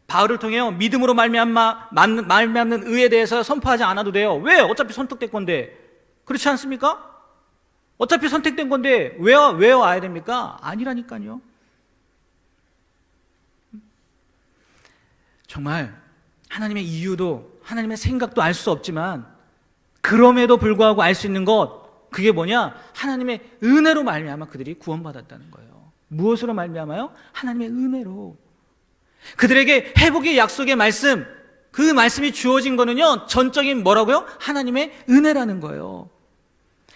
바울을 통해요 믿음으로 말미암는 의에 대해서 선포하지 않아도 돼요. 왜? 어차피 선택된 건데. 그렇지 않습니까? 어차피 선택된 건데 왜 와야 됩니까? 아니라니까요. 정말 하나님의 이유도 하나님의 생각도 알 수 없지만 그럼에도 불구하고 알 수 있는 것, 그게 뭐냐? 하나님의 은혜로 말미암아 그들이 구원받았다는 거예요. 무엇으로 말미암아요? 하나님의 은혜로. 그들에게 회복의 약속의 말씀, 그 말씀이 주어진 거는요 전적인 뭐라고요? 하나님의 은혜라는 거예요.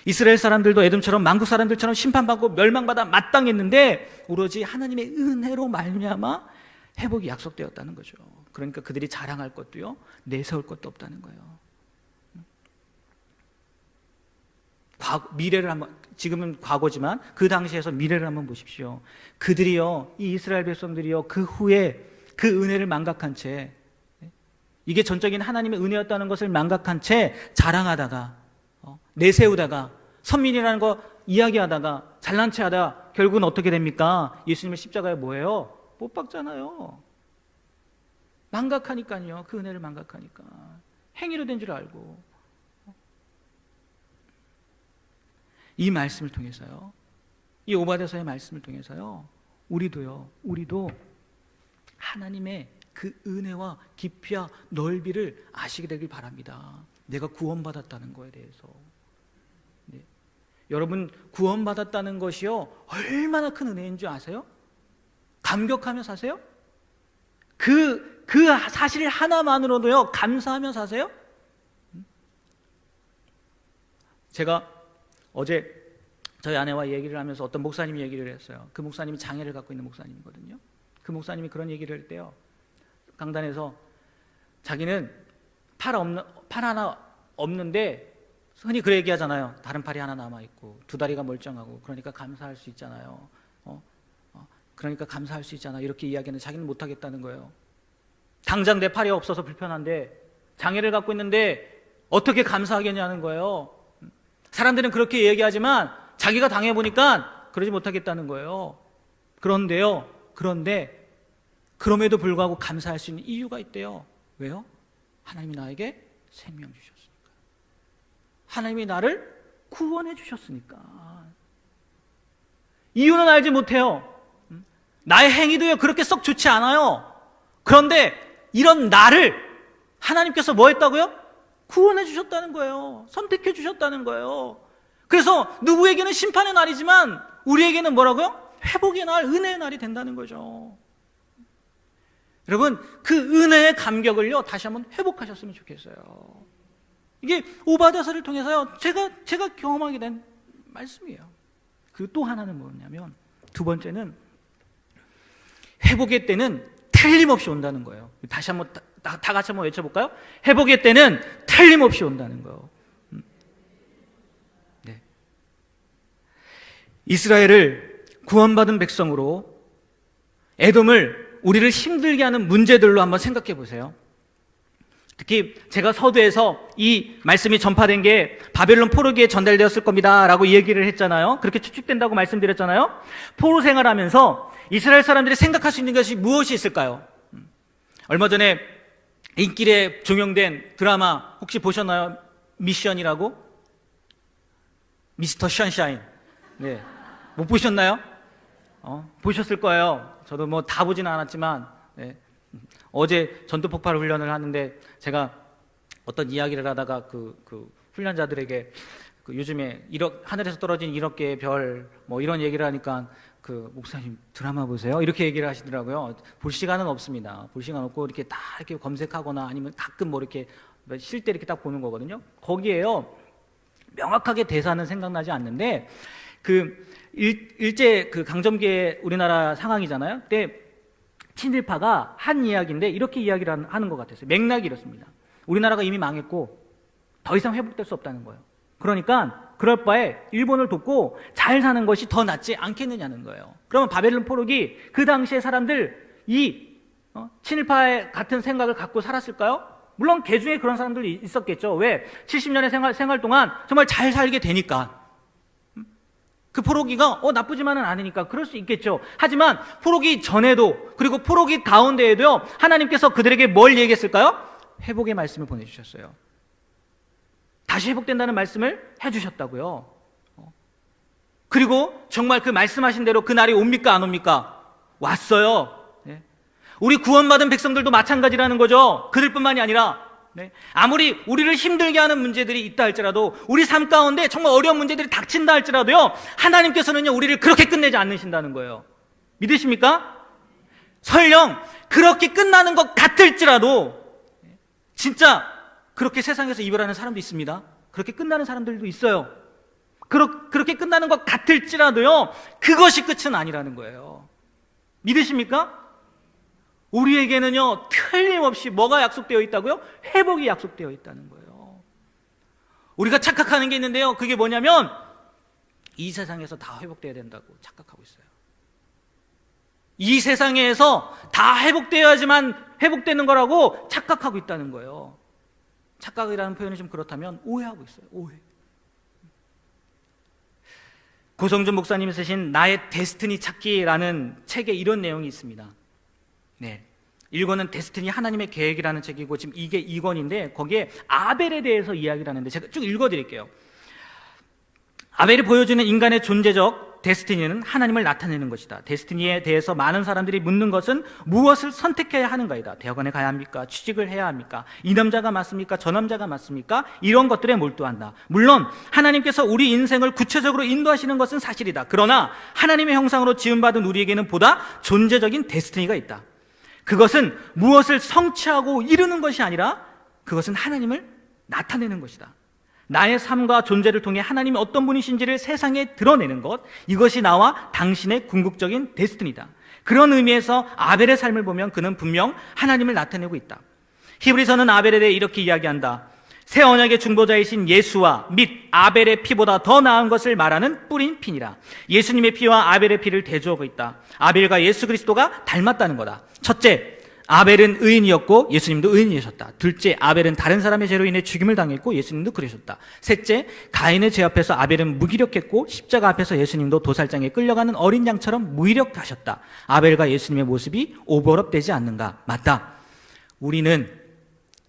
이스라엘 사람들도 에돔처럼 만국 사람들처럼 심판받고 멸망받아 마땅했는데 오로지 하나님의 은혜로 말미암아 회복이 약속되었다는 거죠. 그러니까 그들이 자랑할 것도요 내세울 것도 없다는 거예요. 미래를 한번, 지금은 과거지만 그 당시에서 미래를 한번 보십시오. 그들이요, 이 이스라엘 백성들이요, 그 후에 그 은혜를 망각한 채, 이게 전적인 하나님의 은혜였다는 것을 망각한 채 자랑하다가 내세우다가 선민이라는 거 이야기하다가 잘난 체 하다가 결국은 어떻게 됩니까? 예수님의 십자가에 뭐예요? 못 박잖아요. 망각하니까요. 그 은혜를 망각하니까. 행위로 된 줄 알고. 이 말씀을 통해서요, 이 오바댜서의 말씀을 통해서요, 우리도 하나님의 그 은혜와 깊이와 넓이를 아시게 되길 바랍니다. 내가 구원받았다는 거에 대해서. 네. 여러분, 구원받았다는 것이요, 얼마나 큰 은혜인 줄 아세요? 감격하며 사세요? 그 사실 하나만으로도요, 감사하며 사세요? 제가 어제 저희 아내와 얘기를 하면서 어떤 목사님이 얘기를 했어요. 그 목사님이 장애를 갖고 있는 목사님이거든요. 그 목사님이 그런 얘기를 할 때요, 강단에서 자기는 팔 하나 없는데, 흔히 그래 얘기하잖아요. 다른 팔이 하나 남아있고 두 다리가 멀쩡하고, 그러니까 감사할 수 있잖아요. 그러니까 감사할 수 있잖아, 이렇게 이야기하는, 자기는 못하겠다는 거예요. 당장 내 팔이 없어서 불편한데, 장애를 갖고 있는데 어떻게 감사하겠냐는 거예요. 사람들은 그렇게 얘기하지만 자기가 당해보니까 그러지 못하겠다는 거예요. 그런데 그럼에도 불구하고 감사할 수 있는 이유가 있대요. 왜요? 하나님이 나에게 생명 주셨으니까. 하나님이 나를 구원해 주셨으니까. 이유는 알지 못해요. 나의 행위도요, 그렇게 썩 좋지 않아요. 그런데 이런 나를 하나님께서 뭐 했다고요? 구원해 주셨다는 거예요. 선택해 주셨다는 거예요. 그래서 누구에게는 심판의 날이지만 우리에게는 뭐라고요? 회복의 날, 은혜의 날이 된다는 거죠. 여러분, 그 은혜의 감격을요, 다시 한번 회복하셨으면 좋겠어요. 이게 오바댜서를 통해서요, 제가 경험하게 된 말씀이에요. 그 또 하나는 뭐냐면, 두 번째는 회복의 때는 틀림없이 온다는 거예요. 다시 한번 다 같이 한번 외쳐볼까요? 회복의 때는 틀림없이 온다는 거예요. 네. 이스라엘을 구원받은 백성으로 에돔을, 우리를 힘들게 하는 문제들로 한번 생각해 보세요. 특히 제가 서두에서 이 말씀이 전파된 게 바벨론 포로기에 전달되었을 겁니다 라고 얘기를 했잖아요. 그렇게 추측된다고 말씀드렸잖아요. 포로 생활하면서 이스라엘 사람들이 생각할 수 있는 것이 무엇이 있을까요? 얼마 전에 인기에 종영된 드라마 혹시 보셨나요? 미션이라고? 미스터 션샤인. 네. 못 보셨나요? 보셨을 거예요. 저도 뭐 다 보지는 않았지만, 네. 어제 전투폭발 훈련을 하는데 제가 어떤 이야기를 하다가 그 훈련자들에게 요즘에 하늘에서 떨어진 1억 개의 별 뭐 이런 얘기를 하니까, 목사님 드라마 보세요? 이렇게 얘기를 하시더라고요. 볼 시간은 없습니다. 볼 시간 없고 이렇게 다 이렇게 검색하거나 아니면 가끔 뭐 이렇게 쉴 때 이렇게 딱 보는 거거든요. 거기에요, 명확하게 대사는 생각나지 않는데, 일제 강점기의 우리나라 상황이잖아요. 그때 친일파가 한 이야기인데 이렇게 이야기를 하는 것 같았어요. 맥락이 이렇습니다. 우리나라가 이미 망했고 더 이상 회복될 수 없다는 거예요. 그러니까 그럴 바에 일본을 돕고 잘 사는 것이 더 낫지 않겠느냐는 거예요. 그러면 바벨론 포로기, 그 당시에 사람들 친일파의 같은 생각을 갖고 살았을까요? 물론 개 중에 그런 사람들이 있었겠죠. 왜? 70년의 생활 동안 정말 잘 살게 되니까. 그 포로기가 나쁘지만은 않으니까 그럴 수 있겠죠. 하지만 포로기 전에도, 그리고 포로기 가운데에도요, 하나님께서 그들에게 뭘 얘기했을까요? 회복의 말씀을 보내주셨어요. 다시 회복된다는 말씀을 해주셨다고요. 그리고 정말 그 말씀하신 대로 그 날이 옵니까 안 옵니까? 왔어요. 네. 우리 구원받은 백성들도 마찬가지라는 거죠. 그들뿐만이 아니라, 네. 아무리 우리를 힘들게 하는 문제들이 있다 할지라도, 우리 삶 가운데 정말 어려운 문제들이 닥친다 할지라도요, 하나님께서는요, 우리를 그렇게 끝내지 않으신다는 거예요. 믿으십니까? 설령 그렇게 끝나는 것 같을지라도 진짜 그렇게 세상에서 이별하는 사람도 있습니다. 그렇게 끝나는 사람들도 있어요. 그렇게 끝나는 것 같을지라도요, 그것이 끝은 아니라는 거예요. 믿으십니까? 우리에게는요, 틀림없이 뭐가 약속되어 있다고요? 회복이 약속되어 있다는 거예요. 우리가 착각하는 게 있는데요, 그게 뭐냐면 이 세상에서 다 회복되어야 된다고 착각하고 있어요. 이 세상에서 다 회복되어야지만 회복되는 거라고 착각하고 있다는 거예요. 착각이라는 표현이 좀 그렇다면 오해하고 있어요. 오해. 고성준 목사님이 쓰신 나의 데스티니 찾기라는 책에 이런 내용이 있습니다. 네. 1권은 데스티니 하나님의 계획이라는 책이고 지금 이게 2권인데 거기에 아벨에 대해서 이야기를 하는데 제가 쭉 읽어드릴게요. 아벨이 보여주는 인간의 존재적 데스티니는 하나님을 나타내는 것이다. 데스티니에 대해서 많은 사람들이 묻는 것은 무엇을 선택해야 하는가이다. 대학원에 가야 합니까? 취직을 해야 합니까? 이 남자가 맞습니까? 저 남자가 맞습니까? 이런 것들에 몰두한다. 물론 하나님께서 우리 인생을 구체적으로 인도하시는 것은 사실이다. 그러나 하나님의 형상으로 지음받은 우리에게는 보다 존재적인 데스티니가 있다. 그것은 무엇을 성취하고 이루는 것이 아니라 그것은 하나님을 나타내는 것이다. 나의 삶과 존재를 통해 하나님이 어떤 분이신지를 세상에 드러내는 것, 이것이 나와 당신의 궁극적인 데스티니다. 그런 의미에서 아벨의 삶을 보면 그는 분명 하나님을 나타내고 있다. 히브리서는 아벨에 대해 이렇게 이야기한다. 새 언약의 중보자이신 예수와 및 아벨의 피보다 더 나은 것을 말하는 뿌린 피니라. 예수님의 피와 아벨의 피를 대조하고 있다. 아벨과 예수 그리스도가 닮았다는 거다. 첫째, 아벨은 의인이었고 예수님도 의인이셨다. 둘째, 아벨은 다른 사람의 죄로 인해 죽임을 당했고 예수님도 그러셨다. 셋째, 가인의 죄 앞에서 아벨은 무기력했고 십자가 앞에서 예수님도 도살장에 끌려가는 어린 양처럼 무기력하셨다. 아벨과 예수님의 모습이 오버랩되지 않는가? 맞다. 우리는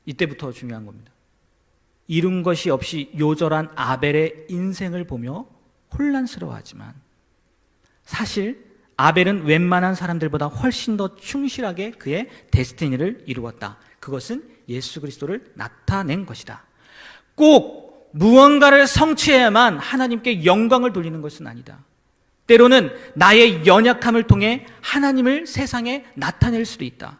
이때부터 중요한 겁니다. 이룬 것이 없이 요절한 아벨의 인생을 보며 혼란스러워하지만 사실 아벨은 웬만한 사람들보다 훨씬 더 충실하게 그의 데스티니를 이루었다. 그것은 예수 그리스도를 나타낸 것이다. 꼭 무언가를 성취해야만 하나님께 영광을 돌리는 것은 아니다. 때로는 나의 연약함을 통해 하나님을 세상에 나타낼 수도 있다.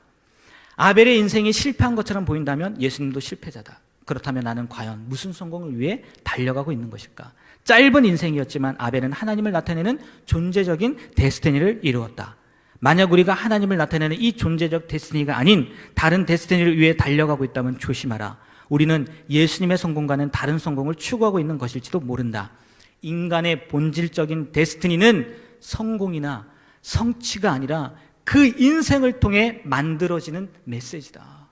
아벨의 인생이 실패한 것처럼 보인다면 예수님도 실패자다. 그렇다면 나는 과연 무슨 성공을 위해 달려가고 있는 것일까? 짧은 인생이었지만 아벨은 하나님을 나타내는 존재적인 데스티니를 이루었다. 만약 우리가 하나님을 나타내는 이 존재적 데스티니가 아닌 다른 데스티니를 위해 달려가고 있다면 조심하라. 우리는 예수님의 성공과는 다른 성공을 추구하고 있는 것일지도 모른다. 인간의 본질적인 데스티니는 성공이나 성취가 아니라 그 인생을 통해 만들어지는 메시지다.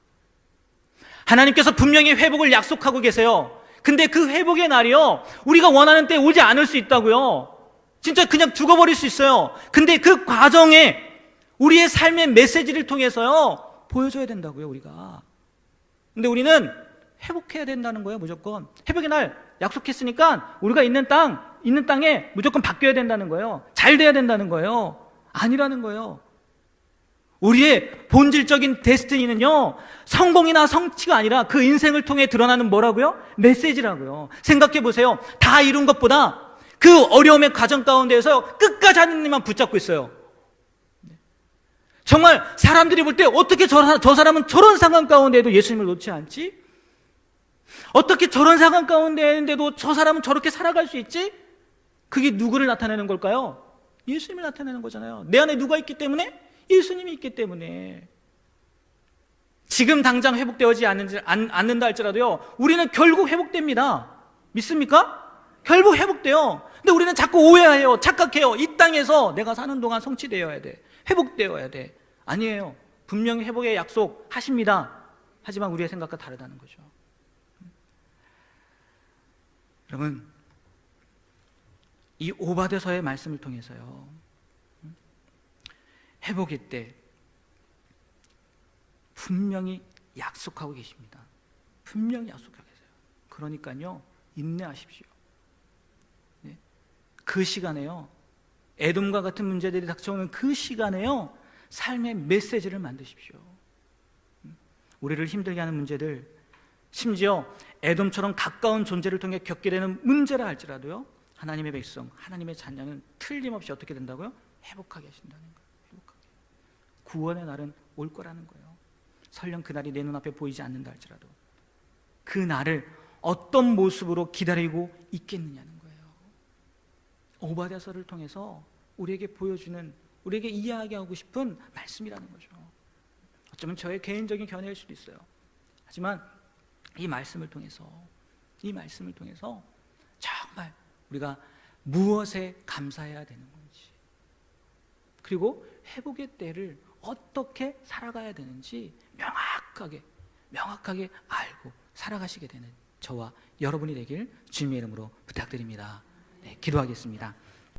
하나님께서 분명히 회복을 약속하고 계세요. 근데 그 회복의 날이요, 우리가 원하는 때 오지 않을 수 있다고요. 진짜 그냥 죽어버릴 수 있어요. 근데 그 과정에 우리의 삶의 메시지를 통해서요 보여줘야 된다고요, 우리가. 근데 우리는 회복해야 된다는 거예요. 무조건 회복의 날 약속했으니까 우리가 있는 땅에 무조건 바뀌어야 된다는 거예요. 잘 돼야 된다는 거예요. 아니라는 거예요. 우리의 본질적인 데스티니는요, 성공이나 성취가 아니라 그 인생을 통해 드러나는 뭐라고요? 메시지라고요. 생각해 보세요. 다 이룬 것보다 그 어려움의 과정 가운데에서 끝까지 하나님만 붙잡고 있어요. 정말 사람들이 볼 때 어떻게 저 사람은 저런 상황 가운데에도 예수님을 놓지 않지? 어떻게 저런 상황 가운데인데도 저 사람은 저렇게 살아갈 수 있지? 그게 누구를 나타내는 걸까요? 예수님을 나타내는 거잖아요. 내 안에 누가 있기 때문에? 예수님이 있기 때문에. 지금 당장 회복되지 않는다 할지라도요, 우리는 결국 회복됩니다. 믿습니까? 결국 회복돼요. 근데 우리는 자꾸 오해해요. 착각해요. 이 땅에서 내가 사는 동안 성취되어야 돼. 회복되어야 돼. 아니에요. 분명히 회복의 약속 하십니다. 하지만 우리의 생각과 다르다는 거죠. 여러분, 이 오바댜서의 말씀을 통해서요, 회복의 때 분명히 약속하고 계십니다. 분명히 약속하고 계세요. 그러니까요, 인내하십시오. 네. 그 시간에요, 에돔과 같은 문제들이 닥쳐오는 그 시간에요, 삶의 메시지를 만드십시오. 우리를 힘들게 하는 문제들, 심지어 에돔처럼 가까운 존재를 통해 겪게 되는 문제라 할지라도요, 하나님의 백성, 하나님의 자녀는 틀림없이 어떻게 된다고요? 회복하게 하신다는 거예요. 회복하게. 구원의 날은 올 거라는 거예요. 설령 그날이 내 눈앞에 보이지 않는다 할지라도 그 날을 어떤 모습으로 기다리고 있겠느냐는 거예요. 오바댜서를 통해서 우리에게 보여주는, 우리에게 이야기하고 싶은 말씀이라는 거죠. 어쩌면 저의 개인적인 견해일 수도 있어요. 하지만 이 말씀을 통해서 정말 우리가 무엇에 감사해야 되는 건지, 그리고 회복의 때를 어떻게 살아가야 되는지 명확하게 알고 살아가시게 되는 저와 여러분이 되길 주님의 이름으로 부탁드립니다. 네, 기도하겠습니다.